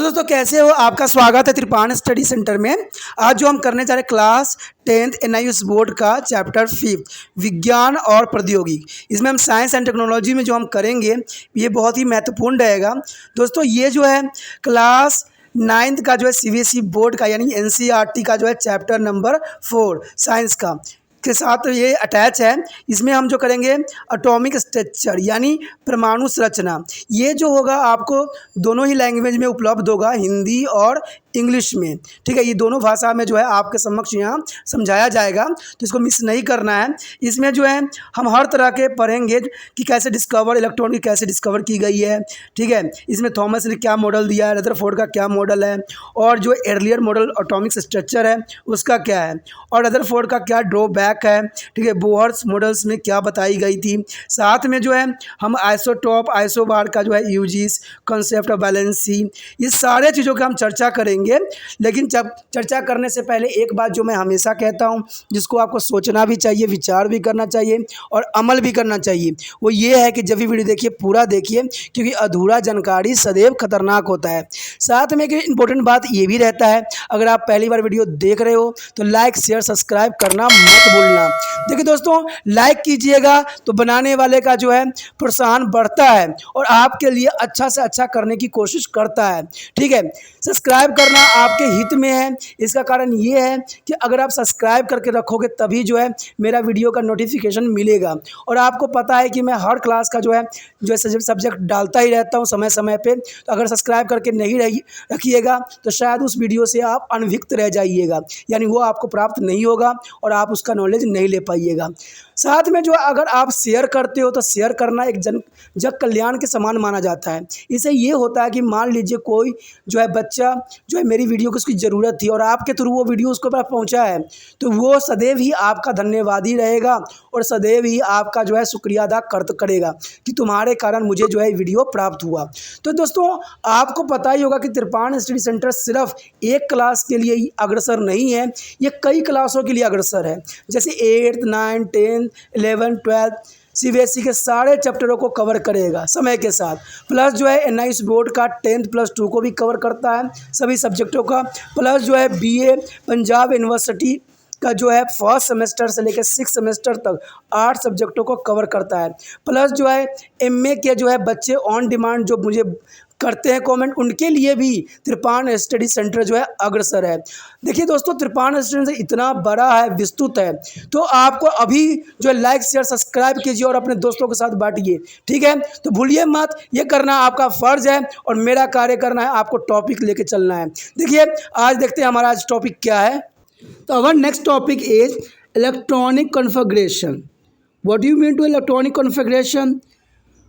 Hello दोस्तों, कैसे हो? आपका स्वागत है त्रिपाण स्टडी सेंटर में। आज जो हम करने जा रहे हैं क्लास 10th NIUS बोर्ड का चैप्टर 5 विज्ञान और प्रौद्योगिकी। इसमें हम साइंस एंड टेक्नोलॉजी में जो हम करेंगे ये बहुत ही महत्वपूर्ण रहेगा। दोस्तों ये जो है क्लास 9th का जो है CBSE बोर्ड का यानी NCERT का जो है चैप्टर नंबर 4 साइंस का के साथ ये अटैच है। इसमें हम जो करेंगे एटॉमिक स्ट्रक्चर यानी परमाणु संरचना। ये जो होगा आपको दोनों ही लैंग्वेज में उपलब्ध होगा, हिंदी और इंग्लिश में। ठीक है, ये दोनों भाषा में जो है आपके समक्ष यहाँ समझाया जाएगा, तो इसको मिस नहीं करना है। इसमें जो है हम हर तरह के पढ़ेंगे कि कैसे डिस्कवर इलेक्ट्रॉन की कैसे डिस्कवर की गई है। ठीक है, इसमें थॉमस ने क्या मॉडल दिया है, रदरफोर्ड का क्या मॉडल है, और जो अर्लियर मॉडल एटॉमिक स्ट्रक्चर है उसका क्या है, और रदरफोर्ड का क्या ड्रॉबैक है। ठीक है, बोहर्स मॉडल्स में क्या बताई गई थी। साथ में जो है हम आइसोटॉप आइसोबार का जो है यूजेस, कॉन्सेप्ट ऑफ वैलेंसी, ये सारे चीज़ों की हम चर्चा करेंगे। लेकिन जब चर्चा करने से पहले एक बात जो मैं हमेशा कहता हूँ, जिसको आपको सोचना भी चाहिए, विचार भी करना चाहिए और अमल भी करना चाहिए, वो ये है कि जब भी वीडियो देखिए पूरा देखिए, क्योंकि अधूरा जानकारी सदैव खतरनाक होता है। साथ में एक इम्पोर्टेंट बात ये भी रहता है, अगर आप पहली बार वीडियो देख रहे हो तो लाइक शेयर सब्सक्राइब करना मत भूलना। देखिए दोस्तों, लाइक कीजिएगा तो बनाने वाले का जो है प्रोत्साहन बढ़ता है और आपके लिए अच्छा से अच्छा करने की कोशिश करता है। ठीक है, सब्सक्राइब करना आपके हित में है। इसका कारण ये है कि अगर आप सब्सक्राइब करके रखोगे तभी जो है मेरा वीडियो का नोटिफिकेशन मिलेगा। और आपको पता है कि मैं हर क्लास का जो है सब्जेक्ट डालता ही रहता हूँ समय समय पे। तो अगर सब्सक्राइब करके नहीं रखिएगा तो शायद उस वीडियो से आप अनभिज्ञ रह जाइएगा, यानी वो आपको प्राप्त नहीं होगा और आप उसका नॉलेज नहीं ले पाइएगा। साथ में जो अगर आप शेयर करते हो तो शेयर करना एक जग कल्याण के समान माना जाता है। इससे ये होता है कि मान लीजिए कोई जो है बच्चा जो है मेरी वीडियो को उसकी ज़रूरत थी और आपके थ्रू वो वीडियो उसके पास पहुंचा है, तो वो सदैव ही आपका धन्यवादी रहेगा और सदैव ही आपका जो है शुक्रिया अदा करेगा कि तुम्हारे कारण मुझे जो है वीडियो प्राप्त हुआ। तो दोस्तों आपको पता ही होगा कि त्रिपाण स्टडी सेंटर सिर्फ एक क्लास के लिए ही अग्रसर नहीं है, ये कई क्लासों के लिए अग्रसर है। जैसे 8th 9th 10th 11th 12th CBSE के सारे चैप्टरों को कवर करेगा समय के साथ। प्लस जो है NIUS बोर्ड का 10th+2 को भी कवर करता है, सभी सब्जेक्टों का। प्लस जो है BA पंजाब यूनिवर्सिटी का जो है फर्स्ट सेमेस्टर से लेकर 6th सेमेस्टर तक 8 सब्जेक्टों को कवर करता है। प्लस जो है MA के जो है बच्चे ऑन डिमांड जो मुझे करते हैं कमेंट, उनके लिए भी त्रिपाण स्टडी सेंटर जो है अग्रसर है। देखिए दोस्तों, त्रिपाण स्टडी सेंटर इतना बड़ा है, विस्तृत है, तो आपको अभी जो है लाइक शेयर सब्सक्राइब कीजिए और अपने दोस्तों के साथ बांटिए। ठीक है, तो भूलिए मत, ये करना आपका फ़र्ज है और मेरा कार्य करना है आपको टॉपिक लेके चलना है। देखिए आज देखते हैं हमारा आज टॉपिक क्या है। तो our next topic is electronic configuration. What do you mean to electronic configuration?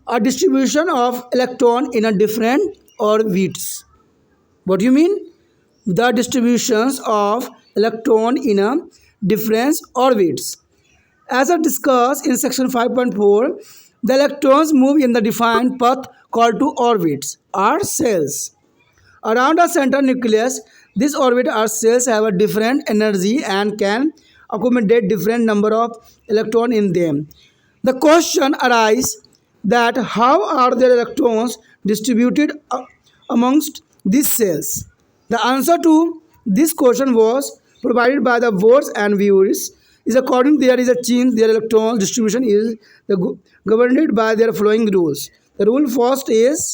A distribution of electron in a different orbits. What do you mean? The distributions of electron in a different orbits. As I discussed in section 5.4, the electrons move in the defined path called two orbits or cells. Around a center nucleus, these orbits or cells have a different energy and can accommodate different number of electrons in them. The question arises that how are their electrons distributed amongst these cells? The answer to this question was provided by the words and views is according there is a change their electron distribution is governed by their following rules. The rule first is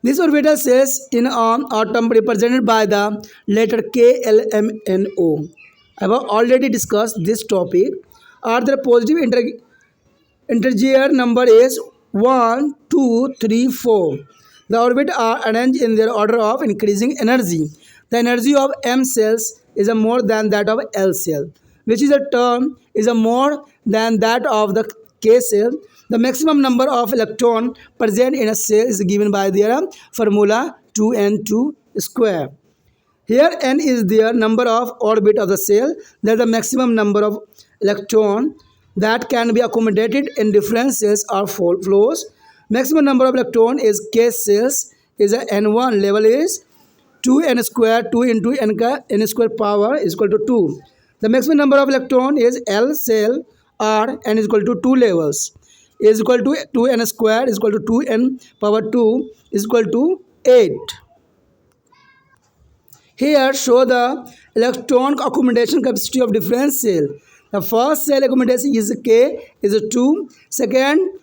this orbital cells in an atom represented by the letter K, L, M, N, O. I have already discussed this topic. Are there positive integer number is 1, 2, 3, 4. The orbits are arranged in their order of increasing energy. The energy of M cells is a more than that of L cell, which is a term is a more than that of the K cell. The maximum number of electron present in a cell is given by their formula 2n2 square. Here n is their number of orbit of the cell. That is the maximum number of electron that can be accommodated in different cells or flows. Maximum number of electron is K cells is a n1 level is 2n square 2 into n square power is equal to 2. The maximum number of electron is L cell or n is equal to 2 levels. is equal to 2n square is equal to 2n power 2 is equal to 8. Here show the electron accommodation capacity of different cell. The first cell accommodation is K is 2. Second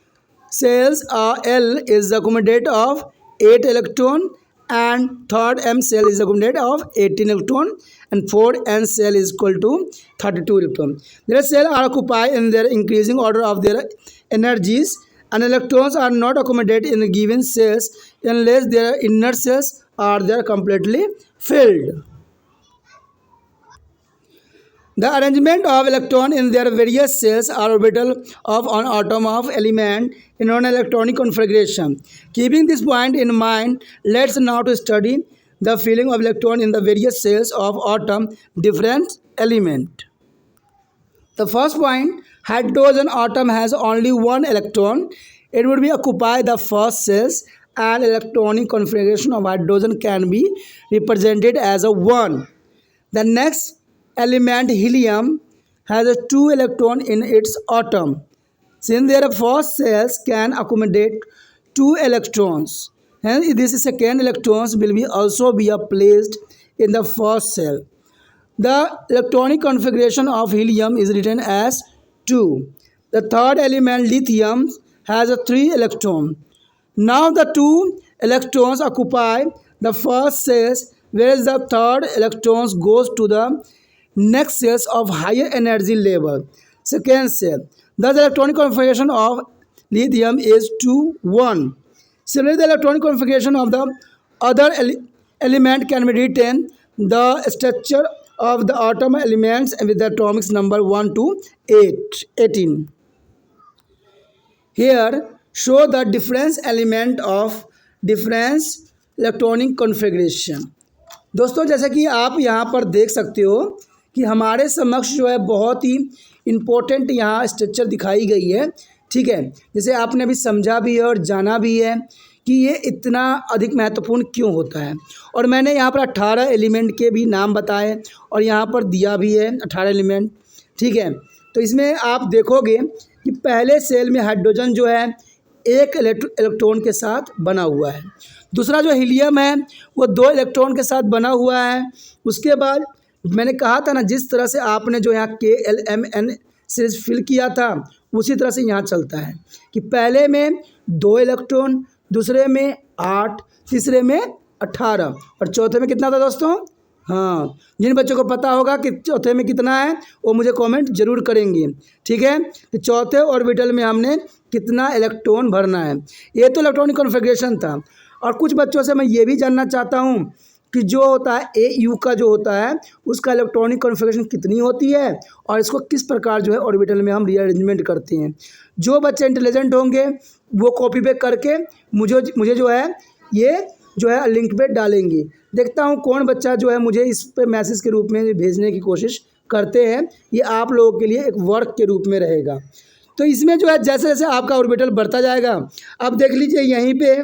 cells L is accommodate of 8 electron, and third M cell is accommodate of 18 electron, and fourth N cell is equal to 32 electron. Their cells are occupied in their increasing order of their energies, and electrons are not accommodated in the given cells unless their inner cells are there completely filled. The arrangement of electrons in their various cells are orbital of an atom of element in an electronic configuration. Keeping this point in mind, let's now to study the filling of electron in the various cells of atom different element. The first point, hydrogen atom has only one electron. It would be occupy the first cells, and electronic configuration of hydrogen can be represented as a 1. The next element, helium, has a 2 electron in its atom. Since their first cells can accommodate 2 electrons, hence this second electrons will be also be placed in the first cell. The electronic configuration of helium is written as 2. The third element, lithium, has a 3 electron. Now the 2 electrons occupy the first cells, whereas the third electrons goes to the next cells of higher energy level, second cell. Thus the electronic configuration of lithium is 2 1. Similarly, the electronic configuration of the other element can be written the structure of the atom elements with the atomic number 1 to 18. Here show the difference element of difference electronic configuration. दोस्तों जैसा कि आप यहाँ पर देख सकते हो कि हमारे समक्ष जो है बहुत ही इम्पोर्टेंट यहाँ स्ट्रक्चर दिखाई गई है. ठीक है, जैसे आपने अभी समझा भी है और जाना भी है कि ये इतना अधिक महत्वपूर्ण क्यों होता है. और मैंने यहाँ पर 18 एलिमेंट के भी नाम बताए और यहाँ पर दिया भी है 18 एलिमेंट. ठीक है, तो इसमें आप देखोगे कि पहले सेल में हाइड्रोजन जो है एक इलेक्ट्रॉन के साथ बना हुआ है. दूसरा जो हीलियम है वो 2 इलेक्ट्रॉन के साथ बना हुआ है. उसके बाद मैंने कहा था ना, जिस तरह से आपने जो यहाँ KLMN सीरीज फिल किया था उसी तरह से यहाँ चलता है कि पहले में 2 इलेक्ट्रॉन, दूसरे में 8, तीसरे में 18 और चौथे में कितना था दोस्तों. हाँ, जिन बच्चों को पता होगा कि चौथे में कितना है वो मुझे कमेंट जरूर करेंगे. ठीक है, तो चौथे ऑर्बिटल में हमने कितना इलेक्ट्रॉन भरना है. ये तो इलेक्ट्रॉनिक कॉन्फ़िगरेशन था. और कुछ बच्चों से मैं ये भी जानना चाहता हूँ कि जो होता है AU का जो होता है उसका इलेक्ट्रॉनिक कॉन्फ़िगरेशन कितनी होती है और इसको किस प्रकार जो है ऑर्बिटल में हम रीअरेंजमेंट करते हैं. जो बच्चे इंटेलिजेंट होंगे वो कॉपी पे करके मुझे जो है ये जो है लिंक पे डालेंगे. देखता हूँ कौन बच्चा जो है मुझे इस पे मैसेज के रूप में भेजने की कोशिश करते हैं. ये आप लोगों के लिए एक वर्क के रूप में रहेगा. तो इसमें जो है जैसे जैसे आपका ऑर्बिटल बढ़ता जाएगा, अब देख लीजिए यहीं पे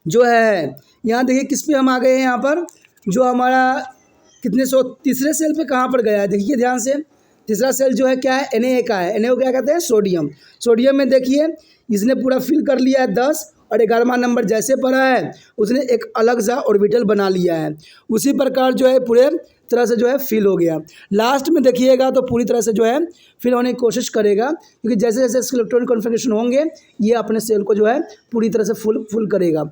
जो है, यहाँ देखिए किस पे हम आ गए हैं. यहाँ पर जो हमारा कितने सौ तीसरे सेल पे कहाँ पर गया है देखिए ध्यान से. तीसरा सेल जो है क्या है, Na का है. Na को क्या कहते हैं, सोडियम. सोडियम में देखिए इसने पूरा फिल कर लिया है 10 और 11वां नंबर जैसे पड़ा है उसने एक अलग सा ऑर्बिटल बना लिया है. उसी प्रकार जो है पूरे तरह से जो है फिल हो गया. लास्ट में देखिएगा तो पूरी तरह से जो है फिल होने की कोशिश करेगा, क्योंकि जैसे जैसे इसके इलेक्ट्रॉनिक कॉन्फ़िगरेशन होंगे ये अपने सेल को जो है पूरी तरह से फुल करेगा.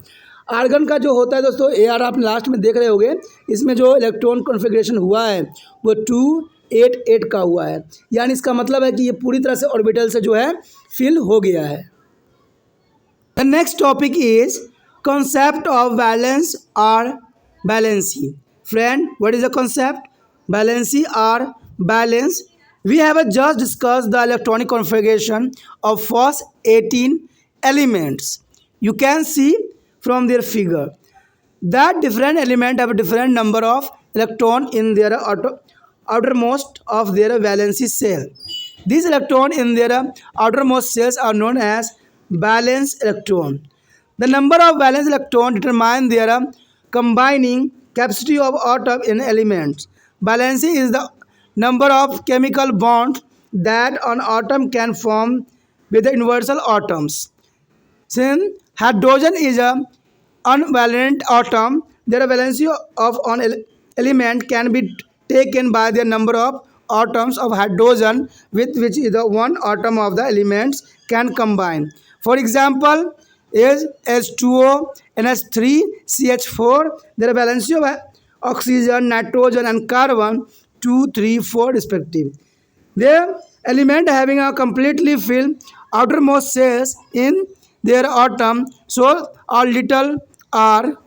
आर्गन का जो होता है दोस्तों AR आप लास्ट में देख रहे होंगे, इसमें जो इलेक्ट्रॉन कॉन्फ़िगरेशन हुआ है वो 288 का हुआ है. यानी इसका मतलब है कि ये पूरी तरह से ऑर्बिटल से जो है फिल हो गया है. The next topic is concept of valence or valency. Friend, what is the concept? Valency or valence. We have just discussed the electronic configuration of first 18 elements. You can see from their figure that different elements have a different number of electrons in their outermost of their valency cell. These electrons in their outermost cells are known as valence electron. The number of valence electron determine their combining capacity of atom in elements. Valency is the number of chemical bonds that an atom can form with the universal atoms. Since hydrogen is a unvalent atom, their valency of an element can be taken by the number of atoms of hydrogen with which the one atom of the elements can combine. For example, is H2O, NH3, CH4, their valency of oxygen, nitrogen and carbon 2, 3, 4 respectively. The element having a completely filled outermost cells in their atom, so a little r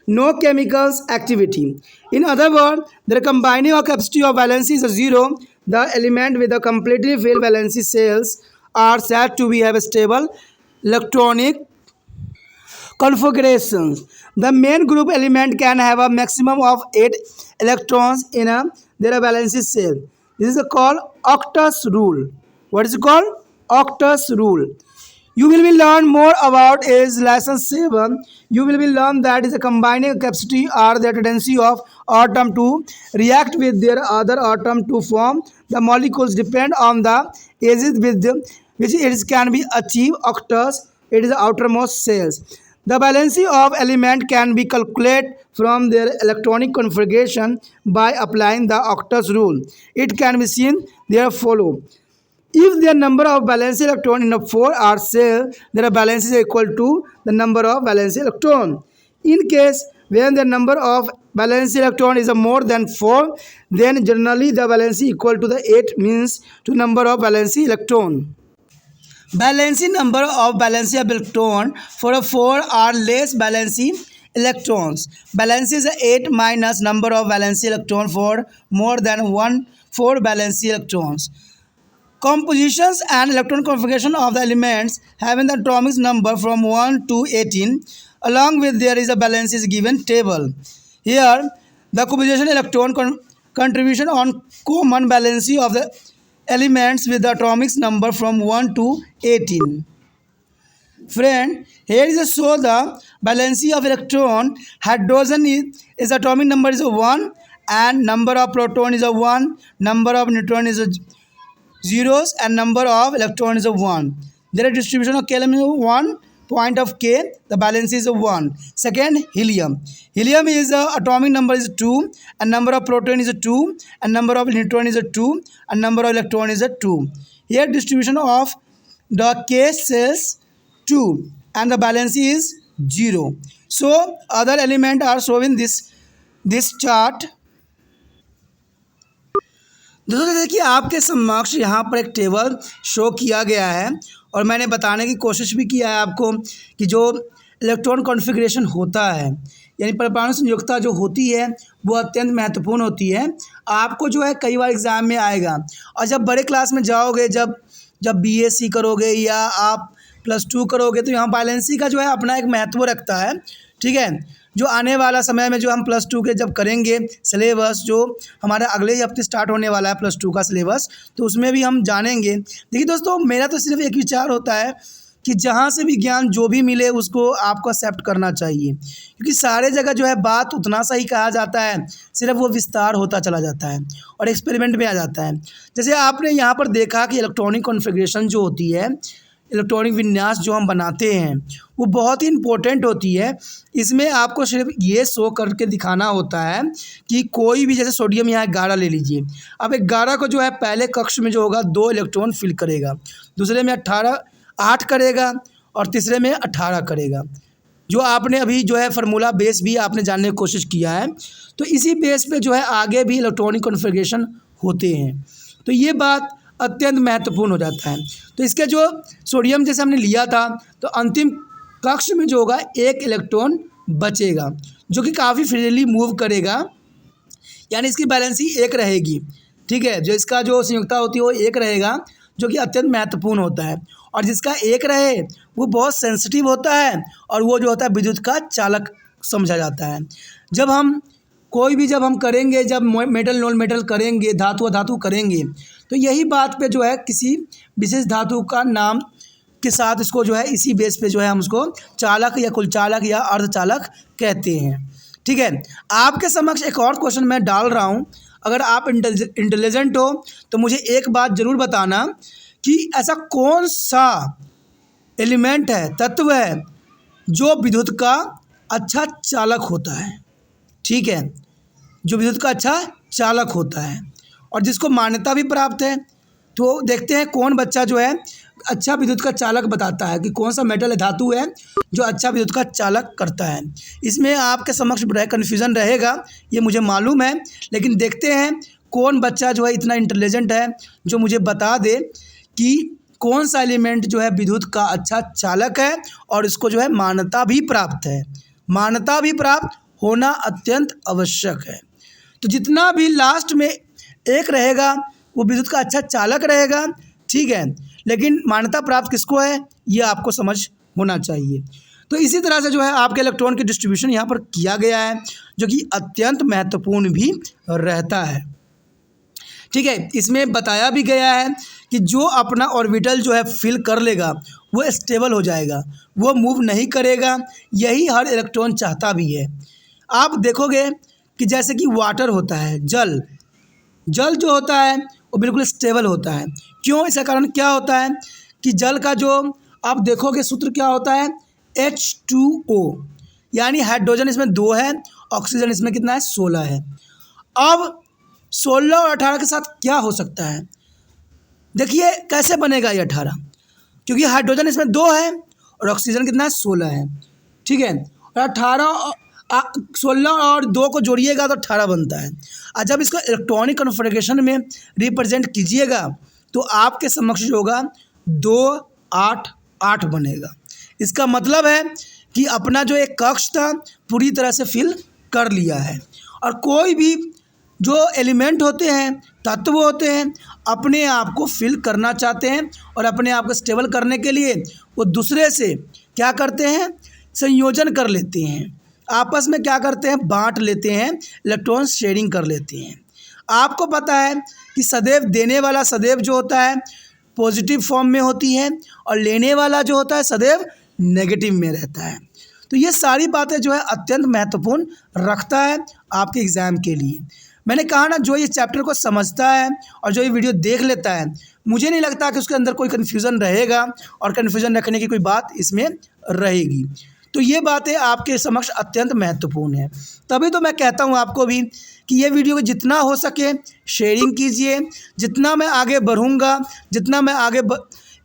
no chemicals activity. In other words, the combining of capacity of valency is 0. The element with a completely filled valency cells are said to be have a stable electronic configurations. The main group element can have a maximum of 8 electrons in their valency cell. This is called Octus rule. What is it called? Octus rule. You will be learn more about is lesson 7. You will be learn that is a combining capacity or the tendency of atom to react with their other atom to form the molecules depend on the ages with which it can be achieved. Octus, it is the outermost cells. The valency of element can be calculated from their electronic configuration by applying the Octus rule. It can be seen there follow. If the number of valence electron in a 4R cell, their valence is equal to the number of valence electron. In case when the number of valence electron is more than 4, then generally the valence equal to the 8 means to number of valence electron. Valency number of valence electron for a 4 are less valence electrons. Valence is 8 minus number of valence electron for more than 4 valence electrons. Compositions and electron configuration of the elements having the atomic number from 1 to 18 along with there is a valence is given table. Here the composition electron contribution on common valency of the elements with the atomic number from 1 to 18. Friend, here is a show the valency of electron. Hydrogen is atomic number is 1 and number of proton is 1, number of neutron is zeros and number of electrons is 1. Their distribution of K is 1 point of K, the valence is 1. Second, helium. Helium is atomic number is 2 and number of proton is 2 and number of neutron is 2 and number of electron is 2. Here distribution of the K cells 2 and the valence is 0. So other element are shown in this chart. दोस्तों देखिए आपके समक्ष यहाँ पर एक table show किया गया है और मैंने बताने की कोशिश भी किया है आपको कि जो इलेक्ट्रॉन कॉन्फ़िगरेशन होता है यानी परमाणु संयुक्तता जो होती है वो अत्यंत महत्वपूर्ण होती है। आपको जो है कई बार एग्ज़ाम में आएगा और जब बड़े क्लास में जाओगे जब बीएससी करोगे या आप +2 करोगे तो यहाँ बैलेंसी का जो है अपना एक महत्व रखता है। ठीक है, जो आने वाला समय में जो हम +2 के जब करेंगे सिलेबस जो हमारा अगले ही हफ्ते स्टार्ट होने वाला है +2 का सिलेबस, तो उसमें भी हम जानेंगे। देखिए दोस्तों मेरा तो सिर्फ एक विचार होता है कि जहाँ से भी ज्ञान जो भी मिले उसको आपको एक्सेप्ट करना चाहिए, क्योंकि सारे जगह जो है बात उतना सा ही कहा जाता है, सिर्फ वो विस्तार होता चला जाता है और एक्सपेरिमेंट में आ जाता है। जैसे आपने यहाँ पर देखा कि इलेक्ट्रॉनिक कॉन्फ़िगरेशन जो होती है, इलेक्ट्रॉनिक विन्यास जो हम बनाते हैं वो बहुत ही इम्पोर्टेंट होती है। इसमें आपको सिर्फ ये शो करके दिखाना होता है कि कोई भी जैसे सोडियम यहाँ 11 ले लीजिए, अब 11 को जो है पहले कक्ष में जो होगा 2 इलेक्ट्रॉन फिल करेगा, दूसरे में 8 करेगा और तीसरे में 18 करेगा। जो आपने अभी जो है फार्मूला बेस भी आपने जानने की कोशिश किया है, तो इसी बेस पे जो है आगे भी इलेक्ट्रॉनिक कॉन्फ़िगरेशन होते हैं। तो ये बात अत्यंत महत्वपूर्ण हो जाता है। तो इसके जो सोडियम जैसे हमने लिया था तो अंतिम कक्ष में जो होगा 1 इलेक्ट्रॉन बचेगा जो कि काफ़ी फ्रीली मूव करेगा, यानी इसकी बैलेंसी 1 रहेगी। ठीक है, जो इसका जो संयुक्ता होती है वो 1 रहेगा जो कि अत्यंत महत्वपूर्ण होता है, और जिसका 1 रहे वो बहुत सेंसिटिव होता है और वो जो होता है विद्युत का चालक समझा जाता है। जब हम कोई भी जब हम करेंगे, जब मेटल नॉन मेटल करेंगे, धातु अधातु करेंगे, तो यही बात पे जो है किसी विशेष धातु का नाम के साथ इसको जो है इसी बेस पे जो है हम उसको चालक या कुलचालक या अर्धचालक कहते हैं। ठीक है, आपके समक्ष एक और क्वेश्चन मैं डाल रहा हूँ। अगर आप इंटेलिजेंट हो तो मुझे एक बात ज़रूर बताना कि ऐसा कौन सा एलिमेंट है, तत्व है, जो विद्युत का अच्छा चालक होता है। ठीक है, जो विद्युत का अच्छा चालक होता है और जिसको मान्यता भी प्राप्त है। तो देखते हैं कौन बच्चा जो है अच्छा विद्युत का चालक बताता है कि कौन सा मेटल धातु है जो अच्छा विद्युत का चालक करता है। इसमें आपके समक्ष कन्फ्यूज़न रहेगा, ये मुझे मालूम है, लेकिन देखते हैं कौन बच्चा जो है इतना इंटेलिजेंट है जो मुझे बता दे कि कौन सा एलिमेंट जो है विद्युत का अच्छा चालक है और इसको जो है मान्यता भी प्राप्त है। मान्यता भी प्राप्त होना अत्यंत आवश्यक है। तो जितना भी लास्ट में एक रहेगा वो विद्युत का अच्छा चालक रहेगा। ठीक है, लेकिन मान्यता प्राप्त किसको है ये आपको समझ होना चाहिए। तो इसी तरह से जो है आपके इलेक्ट्रॉन की डिस्ट्रीब्यूशन यहाँ पर किया गया है, जो कि अत्यंत महत्वपूर्ण भी रहता है। ठीक है, इसमें बताया भी गया है कि जो अपना ऑर्बिटल जो है फिल कर लेगा वो स्टेबल हो जाएगा, वो मूव नहीं करेगा। यही हर इलेक्ट्रॉन चाहता भी है। आप देखोगे कि जैसे कि वाटर होता है, जल जो होता है वो बिल्कुल स्टेबल होता है। क्यों? इसका कारण क्या होता है कि जल का जो आप देखोगे सूत्र क्या होता है, H2O, यानी हाइड्रोजन इसमें 2 है, ऑक्सीजन इसमें कितना है, 16 है। अब 16 और 18 के साथ क्या हो सकता है, देखिए कैसे बनेगा ये 18, क्योंकि हाइड्रोजन इसमें 2 है और ऑक्सीजन कितना है, 16 है। ठीक है, और 16 और 2 को जोड़िएगा तो 18 बनता है। और जब इसको इलेक्ट्रॉनिक कन्फिगरेशन में रिप्रेजेंट कीजिएगा तो आपके समक्ष जो होगा 2 8 8 बनेगा। इसका मतलब है कि अपना जो एक कक्ष था पूरी तरह से फिल कर लिया है। और कोई भी जो एलिमेंट होते हैं, तत्व होते हैं, अपने आप को फिल करना चाहते हैं और अपने आप को स्टेबल करने के लिए वो दूसरे से क्या करते हैं, संयोजन कर लेते हैं, आपस में क्या करते हैं, बांट लेते हैं, इलेक्ट्रॉन शेयरिंग कर लेते हैं। आपको पता है कि सदैव देने वाला सदैव जो होता है पॉजिटिव फॉर्म में होती है और लेने वाला जो होता है सदैव नेगेटिव में रहता है। तो ये सारी बातें जो है अत्यंत महत्वपूर्ण रखता है आपके एग्ज़ाम के लिए। मैंने कहा ना, जो ये चैप्टर को समझता है और जो ये वीडियो देख लेता है, मुझे नहीं लगता कि उसके अंदर कोई कन्फ्यूज़न रहेगा और कन्फ्यूज़न रखने की कोई बात इसमें रहेगी। तो ये बातें आपके समक्ष अत्यंत महत्वपूर्ण है। तभी तो मैं कहता हूँ आपको भी कि ये वीडियो को जितना हो सके शेयरिंग कीजिए। जितना मैं आगे बढ़ूँगा, जितना मैं आगे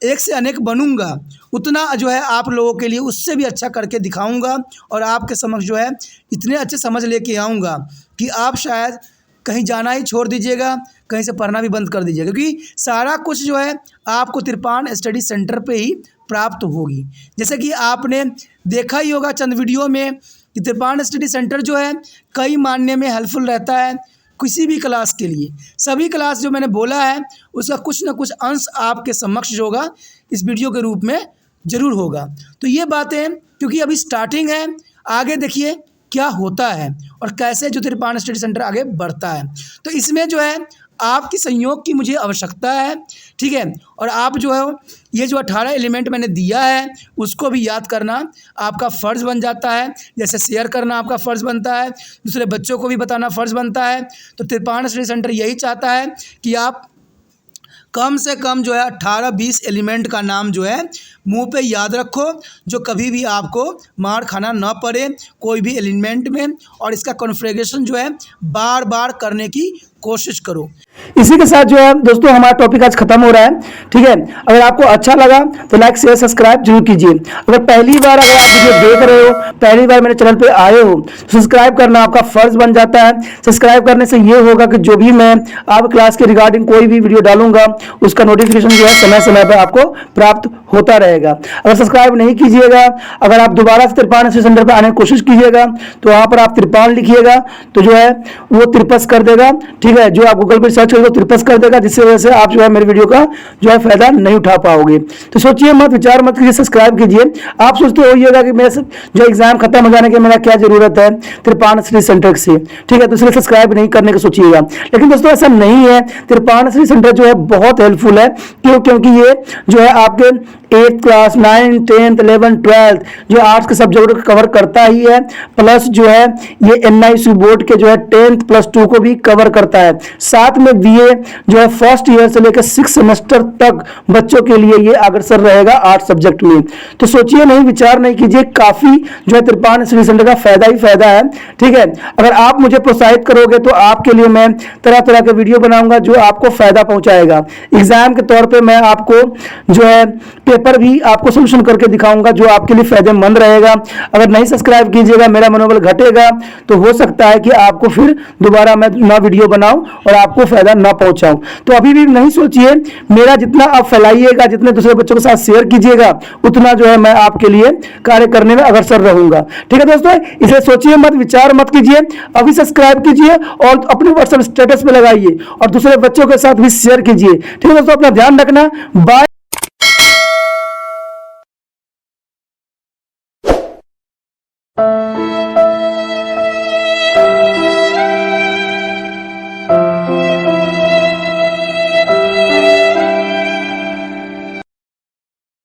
एक से अनेक बनूँगा, उतना जो है आप लोगों के लिए उससे भी अच्छा करके दिखाऊँगा और आपके समक्ष जो है इतने अच्छे समझ लेके आऊँगा कि आप शायद कहीं जाना ही छोड़ दीजिएगा, कहीं से पढ़ना भी बंद कर दीजिएगा, क्योंकि सारा कुछ जो है आपको तिरपान स्टडी सेंटर पे ही प्राप्त होगी। जैसे कि आपने देखा ही होगा चंद वीडियो में कि तिरपान स्टडी सेंटर जो है कई मायने में हेल्पफुल रहता है किसी भी क्लास के लिए। सभी क्लास जो मैंने बोला है उसका कुछ ना कुछ अंश आपके समक्ष जो होगा इस वीडियो के रूप में ज़रूर होगा। तो ये बातें क्योंकि अभी स्टार्टिंग है, आगे देखिए क्या होता है और कैसे जो तिरपान स्टडी सेंटर आगे बढ़ता है। तो इसमें जो है आपकी सहयोग की मुझे आवश्यकता है। ठीक है, और आप जो है ये जो 18 एलिमेंट मैंने दिया है उसको भी याद करना आपका फ़र्ज़ बन जाता है। जैसे शेयर करना आपका फ़र्ज़ बनता है, दूसरे बच्चों को भी बताना फ़र्ज़ बनता है। तो तिरपान स्टडी सेंटर यही चाहता है कि आप कम से कम जो है 18-20 एलिमेंट का नाम जो है मुंह पे याद रखो, जो कभी भी आपको मार खाना ना पड़े कोई भी एलिमेंट में, और इसका कॉन्फ़िगरेशन जो है बार बार करने की कोशिश करो। इसी के साथ जो है दोस्तों हमारा टॉपिक आज खत्म हो रहा है। ठीक है, अगर आपको अच्छा लगा तो लाइक शेयर सब्सक्राइब जरूर कीजिए। अगर पहली बार अगर आप वीडियो देख रहे हो, पहली बार मेरे चैनल पे आए हो, तो सब्सक्राइब करना आपका फर्ज बन जाता है। सब्सक्राइब करने से ये होगा कि जो भी मैं आप क्लास के रिगार्डिंग कोई भी वीडियो डालूंगा उसका नोटिफिकेशन जो है समय समय पर आपको प्राप्त होता रहेगा। अगर सब्सक्राइब नहीं कीजिएगा, अगर आप दोबारा से तिरपान स्टडी सेंटर पर आने की कोशिश कीजिएगा तो वहाँ पर आप तिरपान लिखिएगा तो जो है वो तिरपस कर देगा। ठीक है, जो आप गूगल पर सर्च करोगे तो तिरपस कर देगा, जिससे वजह से आप जो है मेरे वीडियो का जो है फायदा नहीं उठा पाओगे। तो सोचिए मत, विचार मत कीजिए, सब्सक्राइब कीजिए। आप सोचते होइएगा कि मेरे जो एग्जाम खत्म हो जाने के मेरा क्या जरूरत है तिरपान स्टडी सेंटर से। ठीक है, तो इसलिए सब्सक्राइब नहीं करने का सोचिएगा, लेकिन दोस्तों ऐसा नहीं है। तिरपान स्टडी सेंटर जो है बहुत हेल्पफुल है। क्योंकि ये जो है आपके 8th class 9th 10th 11th 12th जो आर्ट्स के सब्जेक्ट को कवर करता ही है, प्लस जो है ये NIC बोर्ड के जो है 10th+2 को भी कवर करता है। साथ में बीए जो है फर्स्ट ईयर से लेकर 6 सेमेस्टर तक बच्चों के लिए ये अग्रसर रहेगा 8 सब्जेक्ट में। तो सोचिए नहीं, विचार नहीं कीजिए, काफी जो है त्रिपाण स्टडी सेंटर का फायदा ही फायदा है। ठीक है, अगर आप मुझे प्रोत्साहित करोगे तो आपके लिए मैं तरह तरह के वीडियो बनाऊंगा जो आपको फायदा पहुंचाएगा। एग्जाम के तौर पे मैं आपको जो है पेपर भी आपको सोल्यूशन करके दिखाऊंगा जो आपके लिए फायदेमंद रहेगा। अगर नहीं सब्सक्राइब कीजिएगा, मेरा मनोबल घटेगा, तो हो सकता है कि आपको फिर दोबारा मैं ना वीडियो बनाऊं और आपको फायदा ना पहुंचाऊं। तो अभी भी नहीं सोचिए, मेरा जितना आप फैलाइएगा, जितने दूसरे बच्चों के साथ शेयर कीजिएगा, उतना जो है मैं आपके लिए कार्य करने में अग्रसर रहूंगा। ठीक है दोस्तों, इसे सोचिए मत, विचार मत कीजिए, अभी सब्सक्राइब कीजिए और अपने व्हाट्सएप स्टेटस पे लगाइए और दूसरे बच्चों के साथ भी शेयर कीजिए। ठीक है दोस्तों, अपना ध्यान रखना। बाय।